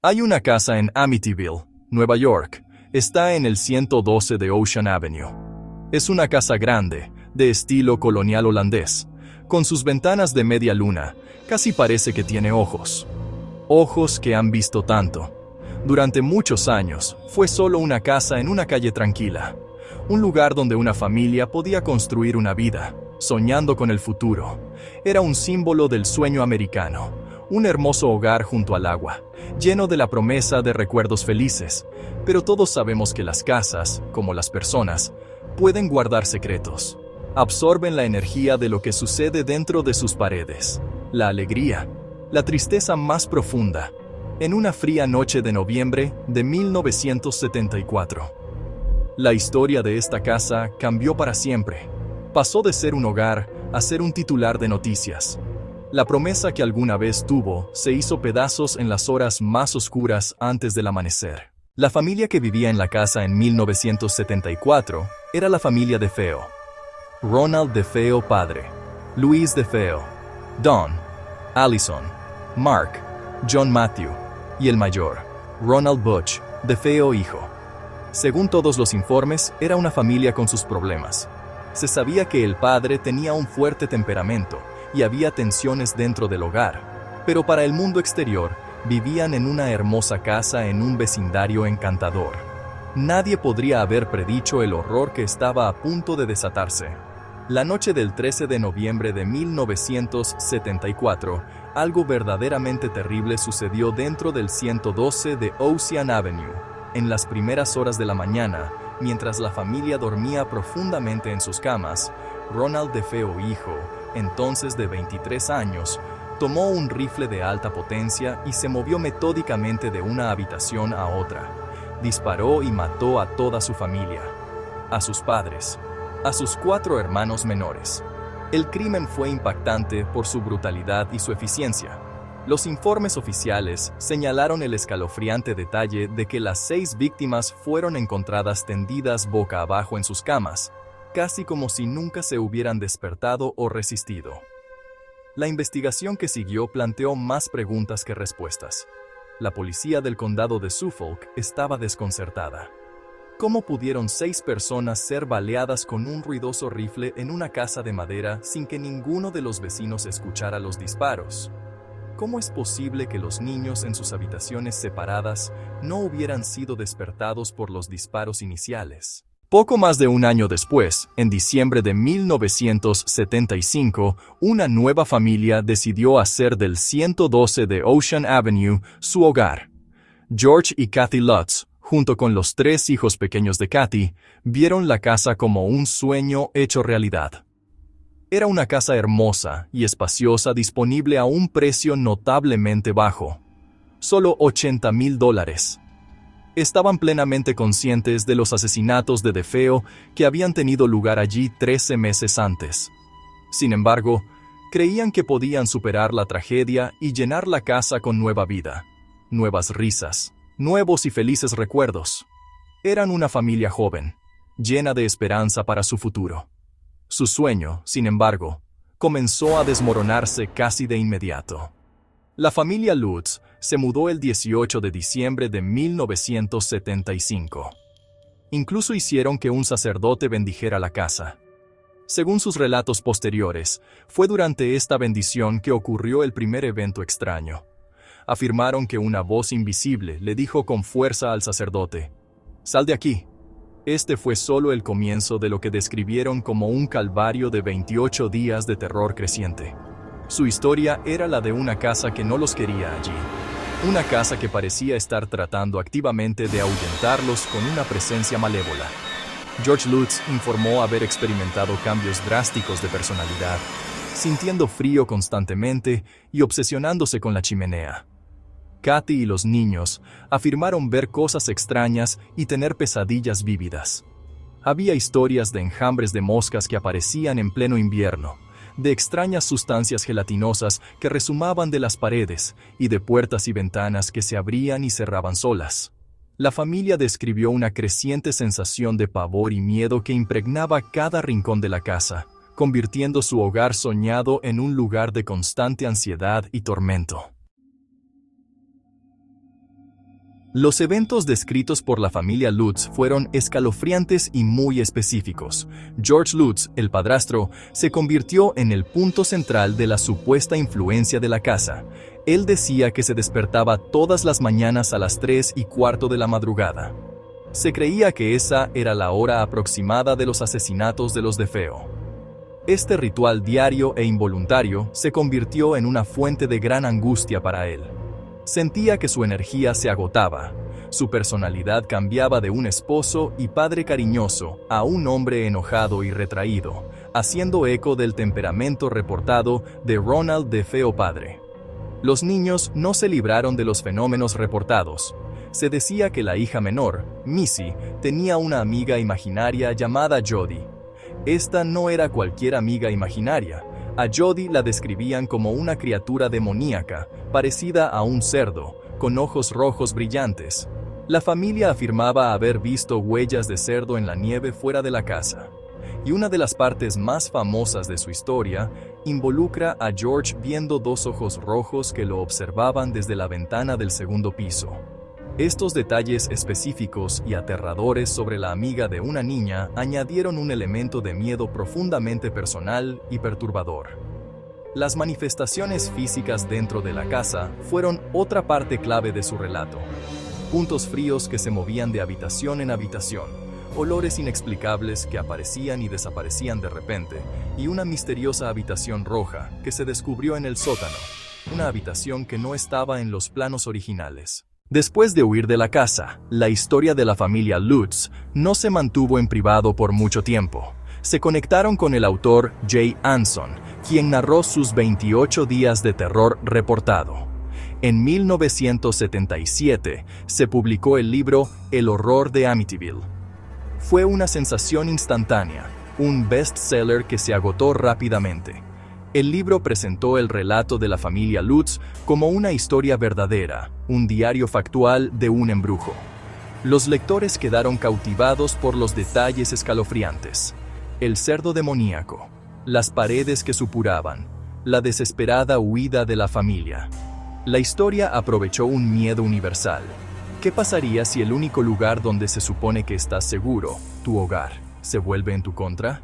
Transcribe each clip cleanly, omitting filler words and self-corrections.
Hay una casa en Amityville, Nueva York. Está en el 112 de Ocean Avenue. Es una casa grande, de estilo colonial holandés. Con sus ventanas de media luna, casi parece que tiene ojos. Ojos que han visto tanto. Durante muchos años, fue solo una casa en una calle tranquila. Un lugar donde una familia podía construir una vida, soñando con el futuro. Era un símbolo del sueño americano. Un hermoso hogar junto al agua, lleno de la promesa de recuerdos felices. Pero todos sabemos que las casas, como las personas, pueden guardar secretos. Absorben la energía de lo que sucede dentro de sus paredes. La alegría, la tristeza más profunda. En una fría noche de noviembre de 1974. La historia de esta casa cambió para siempre. Pasó de ser un hogar a ser un titular de noticias. La promesa que alguna vez tuvo se hizo pedazos en las horas más oscuras antes del amanecer. La familia que vivía en la casa en 1974 era la familia DeFeo. Ronald DeFeo padre, Louise DeFeo, Don, Allison, Mark, John Matthew y el mayor, Ronald Butch DeFeo hijo. Según todos los informes, era una familia con sus problemas. Se sabía que el padre tenía un fuerte temperamento y había tensiones dentro del hogar, pero para el mundo exterior, vivían en una hermosa casa en un vecindario encantador. Nadie podría haber predicho el horror que estaba a punto de desatarse. La noche del 13 de noviembre de 1974, algo verdaderamente terrible sucedió dentro del 112 de Ocean Avenue. En las primeras horas de la mañana, mientras la familia dormía profundamente en sus camas, Ronald DeFeo hijo, entonces de 23 años, tomó un rifle de alta potencia y se movió metódicamente de una habitación a otra. Disparó y mató a toda su familia, a sus padres, a sus 4 hermanos menores. El crimen fue impactante por su brutalidad y su eficiencia. Los informes oficiales señalaron el escalofriante detalle de que las 6 víctimas fueron encontradas tendidas boca abajo en sus camas, casi como si nunca se hubieran despertado o resistido. La investigación que siguió planteó más preguntas que respuestas. La policía del condado de Suffolk estaba desconcertada. ¿Cómo pudieron 6 personas ser baleadas con un ruidoso rifle en una casa de madera sin que ninguno de los vecinos escuchara los disparos? ¿Cómo es posible que los niños en sus habitaciones separadas no hubieran sido despertados por los disparos iniciales? Poco más de un año después, en diciembre de 1975, una nueva familia decidió hacer del 112 de Ocean Avenue su hogar. George y Kathy Lutz, junto con los 3 hijos pequeños de Kathy, vieron la casa como un sueño hecho realidad. Era una casa hermosa y espaciosa disponible a un precio notablemente bajo. Solo $80,000. Estaban plenamente conscientes de los asesinatos de DeFeo que habían tenido lugar allí 13 meses antes. Sin embargo, creían que podían superar la tragedia y llenar la casa con nueva vida, nuevas risas, nuevos y felices recuerdos. Eran una familia joven, llena de esperanza para su futuro. Su sueño, sin embargo, comenzó a desmoronarse casi de inmediato. La familia Lutz se mudó el 18 de diciembre de 1975. Incluso hicieron que un sacerdote bendijera la casa. Según sus relatos posteriores, fue durante esta bendición que ocurrió el primer evento extraño. Afirmaron que una voz invisible le dijo con fuerza al sacerdote: «Sal de aquí». Este fue solo el comienzo de lo que describieron como un calvario de 28 días de terror creciente. Su historia era la de una casa que no los quería allí. Una casa que parecía estar tratando activamente de ahuyentarlos con una presencia malévola. George Lutz informó haber experimentado cambios drásticos de personalidad, sintiendo frío constantemente y obsesionándose con la chimenea. Kathy y los niños afirmaron ver cosas extrañas y tener pesadillas vívidas. Había historias de enjambres de moscas que aparecían en pleno invierno, de extrañas sustancias gelatinosas que rezumaban de las paredes y de puertas y ventanas que se abrían y cerraban solas. La familia describió una creciente sensación de pavor y miedo que impregnaba cada rincón de la casa, convirtiendo su hogar soñado en un lugar de constante ansiedad y tormento. Los eventos descritos por la familia Lutz fueron escalofriantes y muy específicos. George Lutz, el padrastro, se convirtió en el punto central de la supuesta influencia de la casa. Él decía que se despertaba todas las mañanas a las 3:15 de la madrugada. Se creía que esa era la hora aproximada de los asesinatos de los DeFeo. Este ritual diario e involuntario se convirtió en una fuente de gran angustia para él. Sentía que su energía se agotaba. Su personalidad cambiaba de un esposo y padre cariñoso a un hombre enojado y retraído, haciendo eco del temperamento reportado de Ronald DeFeo padre. Los niños no se libraron de los fenómenos reportados. Se decía que la hija menor, Missy, tenía una amiga imaginaria llamada Jody. Esta no era cualquier amiga imaginaria. A Jody la describían como una criatura demoníaca, parecida a un cerdo, con ojos rojos brillantes. La familia afirmaba haber visto huellas de cerdo en la nieve fuera de la casa. Y una de las partes más famosas de su historia involucra a George viendo dos ojos rojos que lo observaban desde la ventana del segundo piso. Estos detalles específicos y aterradores sobre la amiga de una niña añadieron un elemento de miedo profundamente personal y perturbador. Las manifestaciones físicas dentro de la casa fueron otra parte clave de su relato. Puntos fríos que se movían de habitación en habitación, olores inexplicables que aparecían y desaparecían de repente, y una misteriosa habitación roja que se descubrió en el sótano, una habitación que no estaba en los planos originales. Después de huir de la casa, la historia de la familia Lutz no se mantuvo en privado por mucho tiempo. Se conectaron con el autor Jay Anson, quien narró sus 28 días de terror reportado. En 1977 se publicó el libro El horror de Amityville. Fue una sensación instantánea, un bestseller que se agotó rápidamente. El libro presentó el relato de la familia Lutz como una historia verdadera, un diario factual de un embrujo. Los lectores quedaron cautivados por los detalles escalofriantes. El cerdo demoníaco, las paredes que supuraban, la desesperada huida de la familia. La historia aprovechó un miedo universal. ¿Qué pasaría si el único lugar donde se supone que estás seguro, tu hogar, se vuelve en tu contra?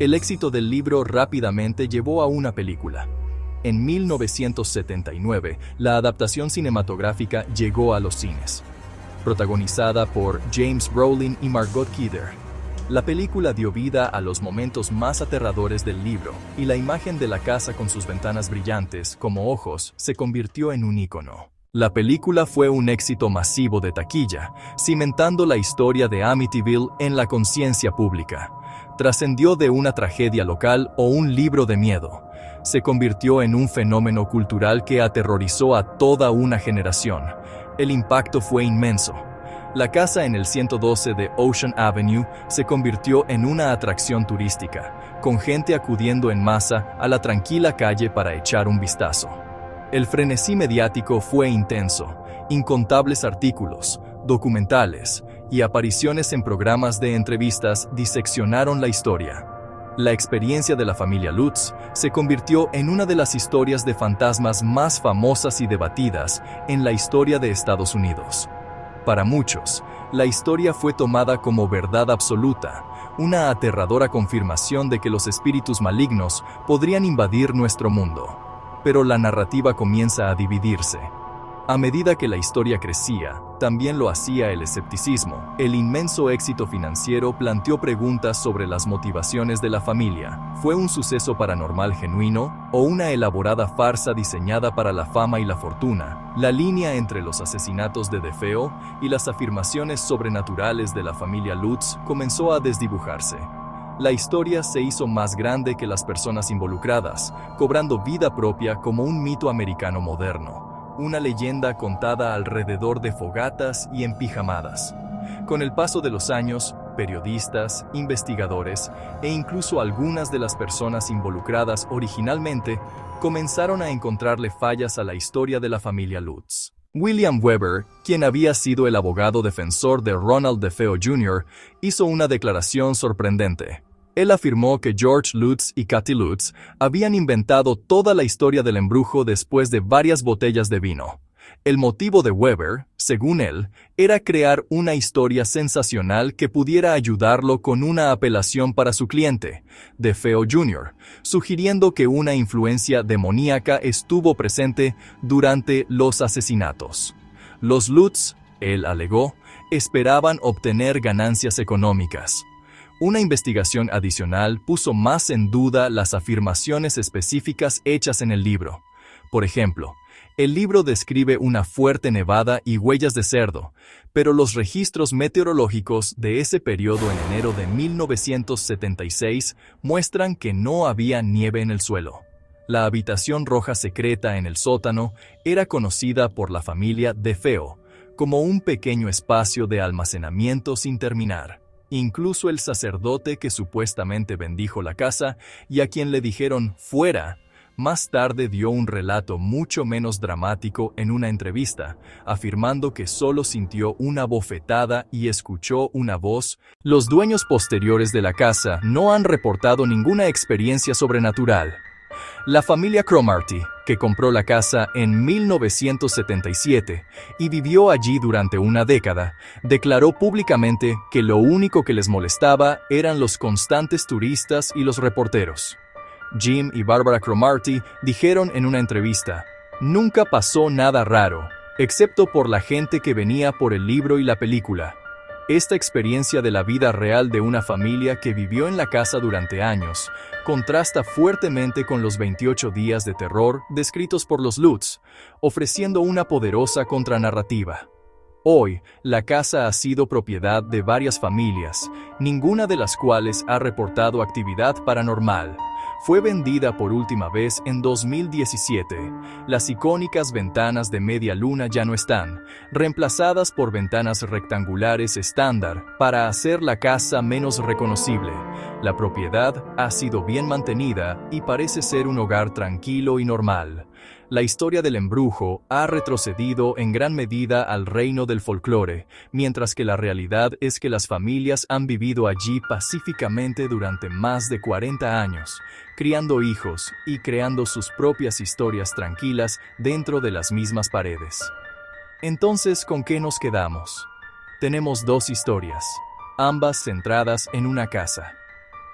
El éxito del libro rápidamente llevó a una película. En 1979, la adaptación cinematográfica llegó a los cines. Protagonizada por James Brolin y Margot Kidder, la película dio vida a los momentos más aterradores del libro, y la imagen de la casa con sus ventanas brillantes, como ojos, se convirtió en un ícono. La película fue un éxito masivo de taquilla, cimentando la historia de Amityville en la conciencia pública. Trascendió de una tragedia local o un libro de miedo. Se convirtió en un fenómeno cultural que aterrorizó a toda una generación. El impacto fue inmenso. La casa en el 112 de Ocean Avenue se convirtió en una atracción turística, con gente acudiendo en masa a la tranquila calle para echar un vistazo. El frenesí mediático fue intenso. Incontables artículos, documentales y apariciones en programas de entrevistas diseccionaron la historia. La experiencia de la familia Lutz se convirtió en una de las historias de fantasmas más famosas y debatidas en la historia de Estados Unidos. Para muchos, la historia fue tomada como verdad absoluta, una aterradora confirmación de que los espíritus malignos podrían invadir nuestro mundo. Pero la narrativa comienza a dividirse. A medida que la historia crecía, también lo hacía el escepticismo. El inmenso éxito financiero planteó preguntas sobre las motivaciones de la familia. ¿Fue un suceso paranormal genuino o una elaborada farsa diseñada para la fama y la fortuna? La línea entre los asesinatos de DeFeo y las afirmaciones sobrenaturales de la familia Lutz comenzó a desdibujarse. La historia se hizo más grande que las personas involucradas, cobrando vida propia como un mito americano moderno. Una leyenda contada alrededor de fogatas y en pijamadas. Con el paso de los años, periodistas, investigadores e incluso algunas de las personas involucradas originalmente comenzaron a encontrarle fallas a la historia de la familia Lutz. William Weber, quien había sido el abogado defensor de Ronald DeFeo Jr., hizo una declaración sorprendente. Él afirmó que George Lutz y Kathy Lutz habían inventado toda la historia del embrujo después de varias botellas de vino. El motivo de Weber, según él, era crear una historia sensacional que pudiera ayudarlo con una apelación para su cliente, DeFeo Jr., sugiriendo que una influencia demoníaca estuvo presente durante los asesinatos. Los Lutz, él alegó, esperaban obtener ganancias económicas. Una investigación adicional puso más en duda las afirmaciones específicas hechas en el libro. Por ejemplo, el libro describe una fuerte nevada y huellas de cerdo, pero los registros meteorológicos de ese periodo en enero de 1976 muestran que no había nieve en el suelo. La habitación roja secreta en el sótano era conocida por la familia DeFeo como un pequeño espacio de almacenamiento sin terminar. Incluso el sacerdote que supuestamente bendijo la casa y a quien le dijeron «fuera», más tarde dio un relato mucho menos dramático en una entrevista, afirmando que solo sintió una bofetada y escuchó una voz. Los dueños posteriores de la casa no han reportado ninguna experiencia sobrenatural. La familia Cromarty, que compró la casa en 1977 y vivió allí durante una década, declaró públicamente que lo único que les molestaba eran los constantes turistas y los reporteros. Jim y Barbara Cromarty dijeron en una entrevista, «Nunca pasó nada raro, excepto por la gente que venía por el libro y la película». Esta experiencia de la vida real de una familia que vivió en la casa durante años contrasta fuertemente con los 28 días de terror descritos por los Lutz, ofreciendo una poderosa contranarrativa. Hoy, la casa ha sido propiedad de varias familias, ninguna de las cuales ha reportado actividad paranormal. Fue vendida por última vez en 2017. Las icónicas ventanas de media luna ya no están, reemplazadas por ventanas rectangulares estándar para hacer la casa menos reconocible. La propiedad ha sido bien mantenida y parece ser un hogar tranquilo y normal. La historia del embrujo ha retrocedido en gran medida al reino del folclore, mientras que la realidad es que las familias han vivido allí pacíficamente durante más de 40 años, criando hijos y creando sus propias historias tranquilas dentro de las mismas paredes. Entonces, ¿con qué nos quedamos? Tenemos dos historias, ambas centradas en una casa.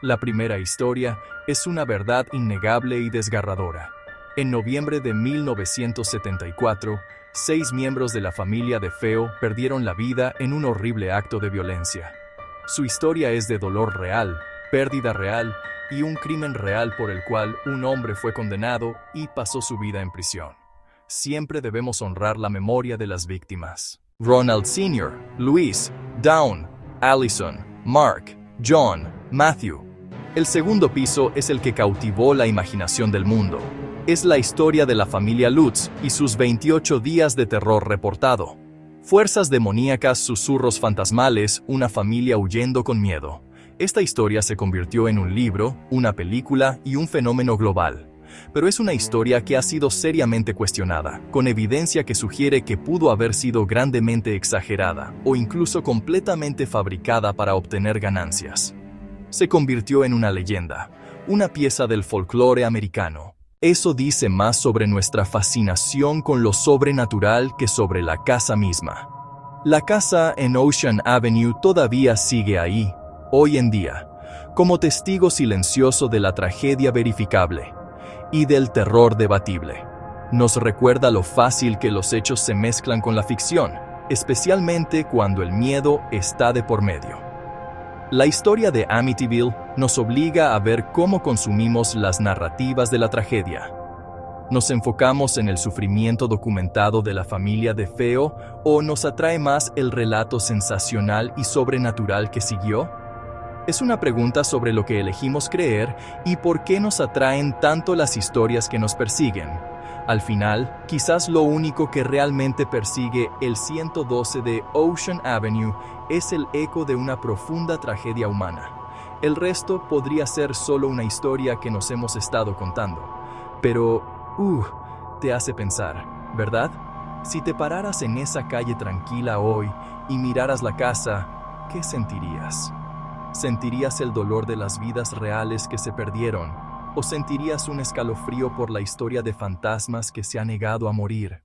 La primera historia es una verdad innegable y desgarradora. En noviembre de 1974, 6 miembros de la familia DeFeo perdieron la vida en un horrible acto de violencia. Su historia es de dolor real, pérdida real y un crimen real por el cual un hombre fue condenado y pasó su vida en prisión. Siempre debemos honrar la memoria de las víctimas. Ronald Sr., Luis, Dawn, Allison, Mark, John, Matthew. El segundo piso es el que cautivó la imaginación del mundo. Es la historia de la familia Lutz y sus 28 días de terror reportado. Fuerzas demoníacas, susurros fantasmales, una familia huyendo con miedo. Esta historia se convirtió en un libro, una película y un fenómeno global. Pero es una historia que ha sido seriamente cuestionada, con evidencia que sugiere que pudo haber sido grandemente exagerada o incluso completamente fabricada para obtener ganancias. Se convirtió en una leyenda, una pieza del folclore americano. Eso dice más sobre nuestra fascinación con lo sobrenatural que sobre la casa misma. La casa en Ocean Avenue todavía sigue ahí, hoy en día, como testigo silencioso de la tragedia verificable y del terror debatible. Nos recuerda lo fácil que los hechos se mezclan con la ficción, especialmente cuando el miedo está de por medio. La historia de Amityville nos obliga a ver cómo consumimos las narrativas de la tragedia. ¿Nos enfocamos en el sufrimiento documentado de la familia DeFeo o nos atrae más el relato sensacional y sobrenatural que siguió? Es una pregunta sobre lo que elegimos creer y por qué nos atraen tanto las historias que nos persiguen. Al final, quizás lo único que realmente persigue el 112 de Ocean Avenue es el eco de una profunda tragedia humana. El resto podría ser solo una historia que nos hemos estado contando. Pero, te hace pensar, ¿verdad? Si te pararas en esa calle tranquila hoy y miraras la casa, ¿qué sentirías? ¿Sentirías el dolor de las vidas reales que se perdieron? ¿O sentirías un escalofrío por la historia de fantasmas que se ha negado a morir?